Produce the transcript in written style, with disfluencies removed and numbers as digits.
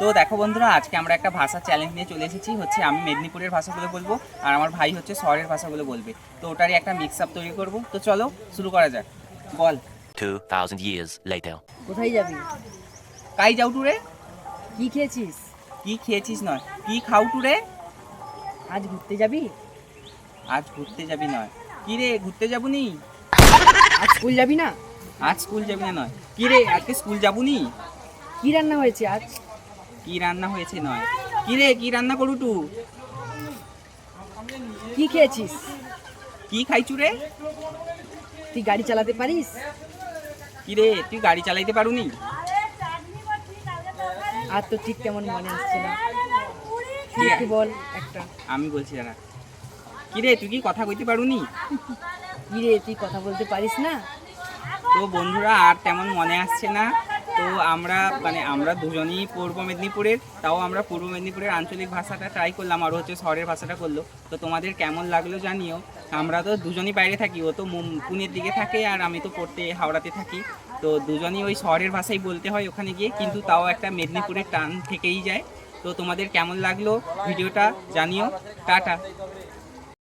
তো দেখো বন্ধুরা, আজকে আমরা একটা ভাষা চ্যালেঞ্জ নিয়ে চলে এসেছি। হচ্ছে আমি মেদিনীপুরের ভাষাগুলো বলবো আর আমার ভাই হচ্ছে শহরের ভাষাগুলো বলবে। তো ওটারই একটা মিক্স আপ তৈরি করব। তো চলো শুরু করা যাক। বল। 2000 years later. কোথায় যাবি? কাই যাও টুরে? কি খেয়েছিস? কি খেয়েছিস নয়, কি খাও টুরে? আজ ঘুরতে যাবি? আজ ঘুরতে যাবি নয়, কি রে ঘুরতে যাবুনি? আজ স্কুল যাবি না? আজ স্কুল যাবি না নয়, কি রে আজকে স্কুল যাবুনি? কি রান্না হয়েছে আজ? কি রান্না হয়েছে নয়, কি রে কি রান্না করু টু? কি খেয়েছিস? কি খাইছু রে? তুই গাড়ি চালাতে পারিস? কি রে তুই গাড়ি চালাইতে পারুনি? আর তো ঠিক তেমন মনে আসছে না। কি? তুই বল একটা। আমি বলছি দাঁড়া। কি রে তুই কি কথা কইতে পারুনি? কি রে তুই কথা বলতে পারিস না? তো বন্ধুরা আর তেমন মনে আসছে না। তো আমরা দুজনেই পূর্ব মেদিনীপুরের, তাও আমরা পূর্ব মেদিনীপুরের আঞ্চলিক ভাষাটা ট্রাই করলাম, আর হচ্ছে শহরের ভাষাটা করলো। তো তোমাদের কেমন লাগলো জানিও। আমরা তো দুজনই বাইরে থাকি, ও তো পুনের দিকে থাকে আর আমি তো পড়তে হাওড়াতে থাকি। তো দুজনই ওই শহরের ভাষাই বলতে হয় ওখানে গিয়ে, কিন্তু তাও একটা মেদিনীপুরের টান থেকেই যায়। তো তোমাদের কেমন লাগলো ভিডিওটা জানিও। টাটা।